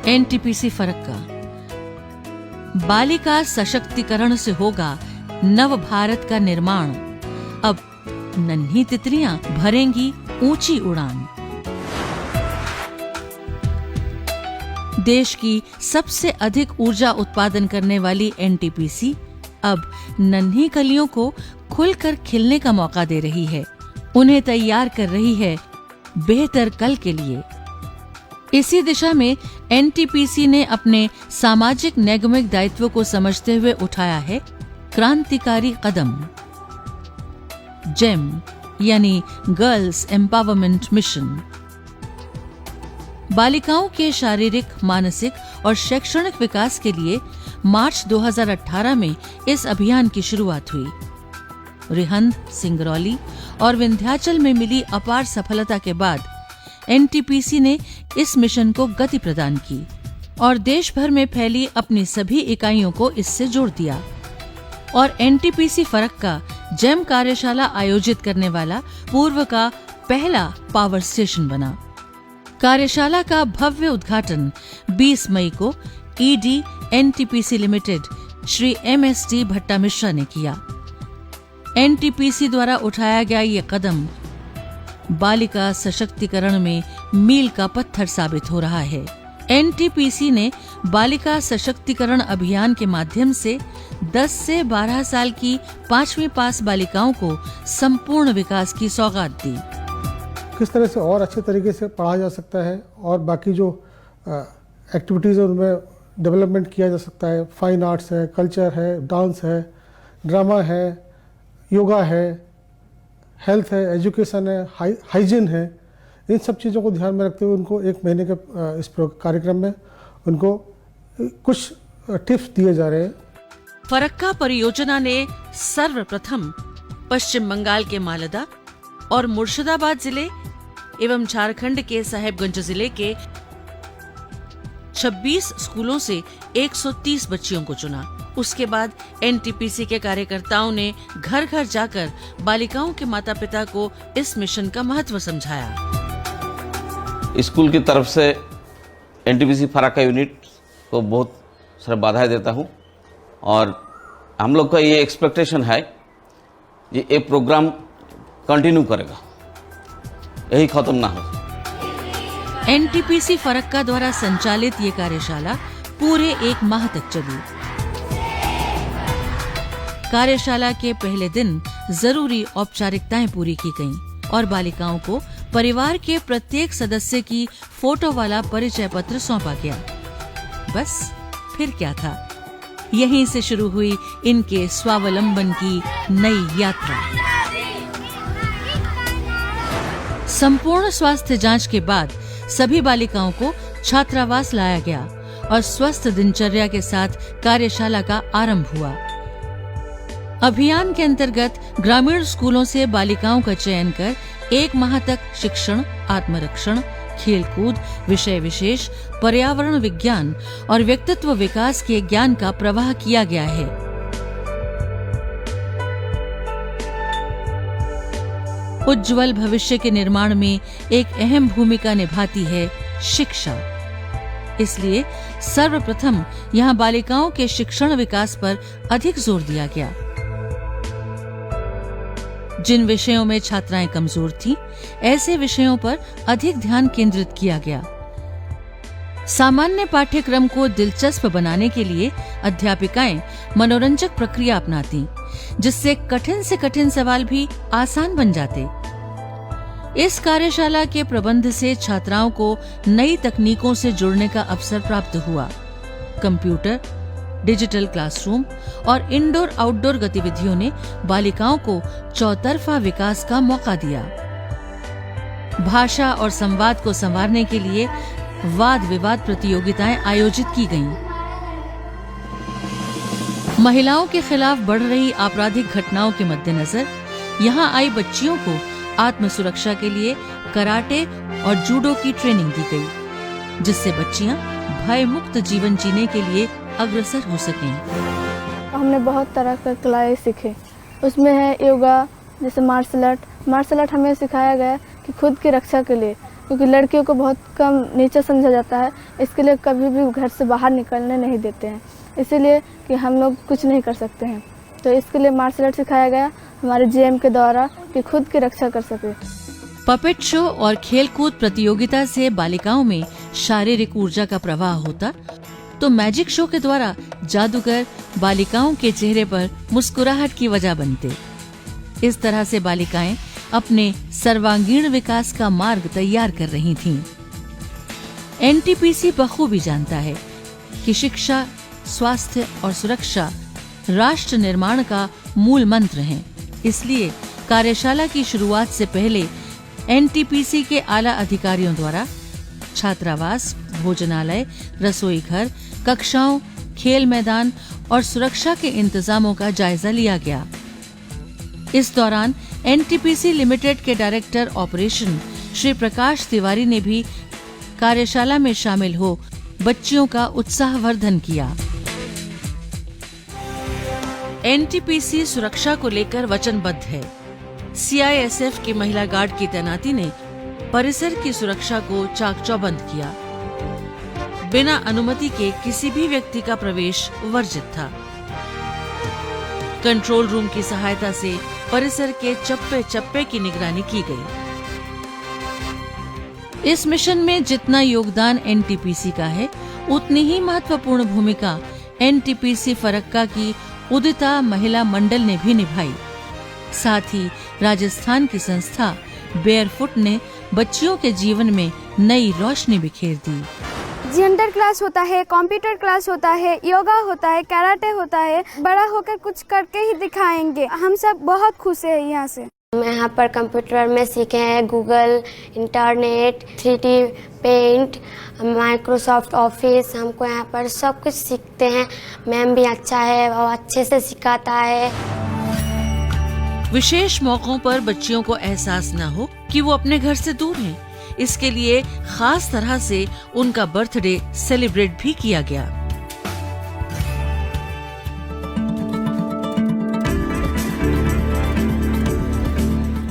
NTPC Farakka. बालिका सशक्तिकरण से होगा नव भारत का निर्माण। अब नन्ही तितलियां भरेंगी ऊंची उड़ान। देश की सबसे अधिक ऊर्जा उत्पादन करने वाली एनटीपीसी अब नन्ही कलियों को खुलकर खिलने का मौका दे रही है, उन्हें तैयार कर रही है बेहतर कल के लिए। इसी दिशा में एनटीपीसी ने अपने सामाजिक नैतिक दायित्व को समझते हुए उठाया है क्रांतिकारी कदम। जेम यानी गर्ल्स एम्पावरमेंट मिशन बालिकाओं के शारीरिक, मानसिक और शैक्षणिक विकास के लिए मार्च 2018 में इस अभियान की शुरुआत हुई। रिहंद, सिंगरौली और विंध्याचल में मिली अपार सफलता के बाद एनटीपीसी ने इस मिशन को गति प्रदान की और देश भर में फैली अपनी सभी इकाइयों को इससे जोड़ दिया और एनटीपीसी फरक्का जेम कार्यशाला आयोजित करने वाला पूर्व का पहला पावर स्टेशन बना। कार्यशाला का भव्य उद्घाटन 20 मई को ED NTPC limited Shri MSD भट्टा मिश्रा ने किया। एनटीपीसी द्वारा उठाया गया ये कदम बालिका सशक्तिकरण में मील का पत्थर साबित हो रहा है। एनटीपीसी ने बालिका सशक्तिकरण अभियान के माध्यम से 10 से 12 साल की 5वीं पास बालिकाओं को संपूर्ण विकास की सौगात दी। किस तरह से और अच्छे तरीके से पढ़ा जा सकता है और बाकी जो एक्टिविटीज़ है उनमें डेवलपमेंट किया जा सकता है। फाइन आर्ट्स है, कल्चर है, डांस है, ड्रामा है, योगा है, हेल्थ है, एजुकेशन है, हाइजीन है, इन सब चीज़ों को ध्यान में रखते हुए उनको 1 महीने के इस कार्यक्रम में उनको कुछ टिप्स दिए जा रहे हैं। फरक्का परियोजना ने सर्वप्रथम पश्चिम बंगाल के मालदा और मुर्शिदाबाद जिले एवं झारखंड के साहेबगंज जिले के 26 स्कूलों से 130 बच्चियों को चुना। उसके बाद एनटीपीसी के कार्यकर्ताओं ने घर घर जाकर बालिकाओं के माता पिता को इस मिशन का महत्व समझाया। स्कूल की तरफ से एनटीपीसी फरक्का यूनिट को बहुत सारा बाधाएं देता हूं और हम लोग का ये एक्सपेक्टेशन है ये प्रोग्राम कंटिन्यू करेगा, यही खत्म ना हो। एनटीपीसी फरक्का द्वारा संचालित ये कार्यशाला पूरे 1 माह तक चली। कार्यशाला के पहले दिन जरूरी औपचारिकताएं पूरी की गईं और बालिकाओं को परिवार के प्रत्येक सदस्य की फोटो वाला परिचय पत्र सौंपा गया। बस फिर क्या था, यहीं से शुरू हुई इनके स्वावलंबन की नई यात्रा। संपूर्ण स्वास्थ्य जांच के बाद सभी बालिकाओं को छात्रावास लाया गया और स्वस्थ दिनचर्या के साथ कार्यशाला का आरंभ हुआ। अभियान के अंतर्गत ग्रामीण स्कूलों से बालिकाओं का चयन कर 1 माह तक शिक्षण, आत्मरक्षण, खेलकूद, विषय विशेष, पर्यावरण विज्ञान और व्यक्तित्व विकास के ज्ञान का प्रवाह किया गया है। उज्जवल भविष्य के निर्माण में एक अहम भूमिका निभाती है शिक्षा। इसलिए सर्वप्रथम यहाँ बालिकाओं के शिक्षण विकास पर अधिक जोर दिया गया। जिन विषयों में छात्राएं कमजोर थीं, ऐसे विषयों पर अधिक ध्यान केंद्रित किया गया। सामान्य पाठ्यक्रम को दिलचस्प बनाने के लिए अध्यापिकाएं मनोरंजक प्रक्रिया अपनाती, जिससे कठिन से कठिन सवाल भी आसान बन जाते। इस कार्यशाला के प्रबंध से छात्राओं को नई तकनीकों से जुड़ने का अवसर प्राप्त हुआ। कंप्यूटर, डिजिटल क्लासरूम और इंडोर आउटडोर गतिविधियों ने बालिकाओं को चौतरफा विकास का मौका दिया। भाषा और संवाद को संवारने के लिए वाद विवाद प्रतियोगिताएं आयोजित की गईं। महिलाओं के खिलाफ बढ़ रही आपराधिक घटनाओं के मद्देनजर यहाँ आई बच्चियों को आत्म सुरक्षा के लिए कराटे और जूडो की ट्रेनिंग दी गई, जिससे बच्चियां भय मुक्त जीवन जीने के लिए अग्रसर हो सकें। हमने बहुत तरह के कलाएं सीखे, उसमें है योगा, जैसे मार्शल आर्ट हमें सिखाया गया कि खुद की रक्षा के लिए क्योंकि लड़कियों को बहुत कम नीचे समझा जाता है। इसके लिए कभी भी घर से बाहर निकलने नहीं देते हैं, इसीलिए कि हम लोग कुछ नहीं कर सकते हैं। तो इसके लिए मार्शल आर्ट सिखाया गया हमारे जीएम के द्वारा कि खुद की रक्षा कर सके। पपेट शो और खेलकूद प्रतियोगिता से बालिकाओं में शारीरिक ऊर्जा का प्रवाह होता, तो मैजिक शो के द्वारा जादूगर बालिकाओं के चेहरे पर मुस्कुराहट की वजह बनते। इस तरह से बालिकाएं अपने सर्वांगीण विकास का मार्ग तैयार कर रही थीं। एनटीपीसी बखूबी जानता है कि शिक्षा, स्वास्थ्य और सुरक्षा राष्ट्र निर्माण का मूल मंत्र हैं। इसलिए कार्यशाला की शुरुआत से पहले एनटीपीसी के आला अधिकारियों द्वारा छात्रावास, भोजनालय, रसोई घर, कक्षाओं, खेल मैदान और सुरक्षा के इंतजामों का जायजा लिया गया। इस दौरान एनटीपीसी लिमिटेड के डायरेक्टर ऑपरेशन श्री प्रकाश तिवारी ने भी कार्यशाला में शामिल हो बच्चियों का उत्साहवर्धन किया। एनटीपीसी सुरक्षा को लेकर वचनबद्ध है। सीआईएसएफ की महिला गार्ड की तैनाती ने परिसर की सुरक्षा को चाक चौबंद किया। बिना अनुमति के किसी भी व्यक्ति का प्रवेश वर्जित था। कंट्रोल रूम की सहायता से परिसर के चप्पे चप्पे की निगरानी की गई। इस मिशन में जितना योगदान एनटीपीसी का है, उतनी ही महत्वपूर्ण भूमिका एनटीपीसी फरक्का की उदिता महिला मंडल ने भी निभाई। साथ ही राजस्थान की संस्था बेयरफुट ने बच्चियों के जीवन में नई रोशनी बिखेर दी। जेंडर क्लास होता है, कंप्यूटर क्लास होता है, योगा होता है, कराटे होता है। बड़ा होकर कुछ करके ही दिखाएंगे। हम सब बहुत खुश हैं यहाँ से। हम यहाँ पर कंप्यूटर में सीखे हैं Google, internet, 3D paint, Microsoft office. हमको यहाँ पर सब कुछ सीखते हैं। मैम भी अच्छा है और अच्छे से सिखाता है। विशेष मौकों पर बच्चियों को एहसास न हो कि वो अपने घर से दूर हैं। इसके लिए खास तरह से उनका बर्थडे सेलिब्रेट भी किया गया।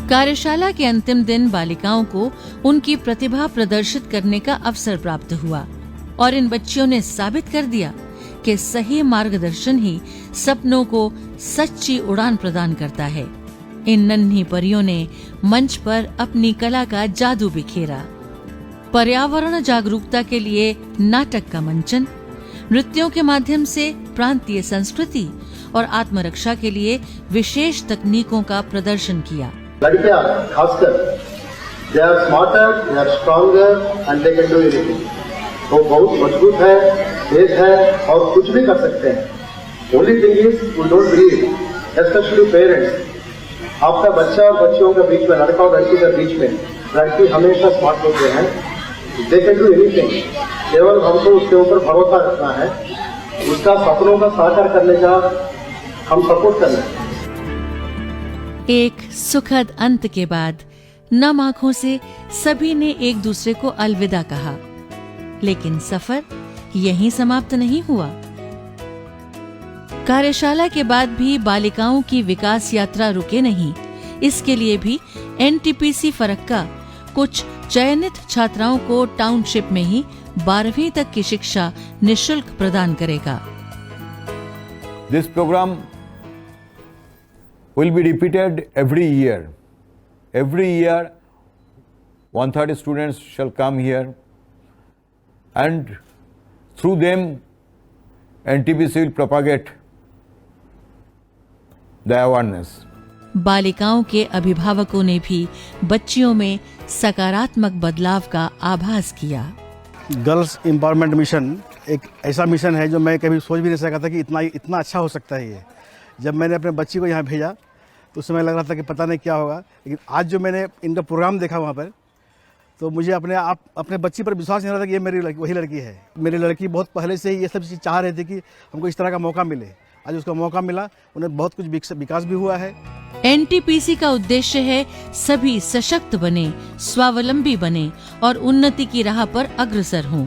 कार्यशाला के अंतिम दिन बालिकाओं को उनकी प्रतिभा प्रदर्शित करने का अवसर प्राप्त हुआ और इन बच्चियों ने साबित कर दिया कि सही मार्गदर्शन ही सपनों को सच्ची उड़ान प्रदान करता है। इन नन्ही परियों ने मंच पर अपनी कला का जादू बिखेरा। पर्यावरण जागरूकता के लिए नाटक का मंचन, नृत्यों के माध्यम से प्रांतीय संस्कृति और आत्मरक्षा के लिए विशेष तकनीकों का प्रदर्शन किया। लड़कियां खासकर they are smarter, they are stronger and they can do anything. वो बहुत मजबूत है, तेज है और कुछ भी कर सकते हैं। Only thing is we don't believe, specially parents. आपका बच्चा और बच्चियों के बीच में, लड़का और लड़की के बीच में, लड़की हमेशा स्मार्ट होते हैं, दे कैन डू एनीथिंग। केवल हमको उसके ऊपर भरोसा रखना है, उसका सपनों का साकार करने का हम सपोर्ट करना है। एक सुखद अंत के बाद नम आंखों से सभी ने एक दूसरे को अलविदा कहा, लेकिन सफर यहीं समाप्त नहीं हुआ। कार्यशाला के बाद भी बालिकाओं की विकास यात्रा रुके नहीं। इसके लिए भी एनटीपीसी फरक्का कुछ चयनित छात्राओं को टाउनशिप में ही 12वीं तक की शिक्षा निःशुल्क प्रदान करेगा। This program will be repeated every year. Every year 130 students shall come here and through them NTPC will propagate the awareness. बालिकाओं के अभिभावकों ने भी बच्चियों में सकारात्मक बदलाव का आभास किया। गर्ल्स एम्पावरमेंट मिशन एक ऐसा मिशन है जो मैं कभी सोच भी नहीं सका था कि इतना अच्छा हो सकता है ये। जब मैंने अपने बच्ची को यहाँ भेजा तो उस समय लग रहा था कि पता नहीं क्या होगा, लेकिन आज जो मैंने इनका प्रोग्राम देखा वहाँ पर, तो मुझे अपने बच्ची पर विश्वास नहीं रहा था कि ये मेरी वही लड़की है। मेरी लड़की बहुत पहले से ही ये सब चीज़ चाह रही थी कि हमको इस तरह का मौका मिले। आज उसका मौका मिला, उन्हें बहुत कुछ विकास भी हुआ है। एनटीपीसी का उद्देश्य है सभी सशक्त बने, स्वावलंबी बने और उन्नति की राह पर अग्रसर हों।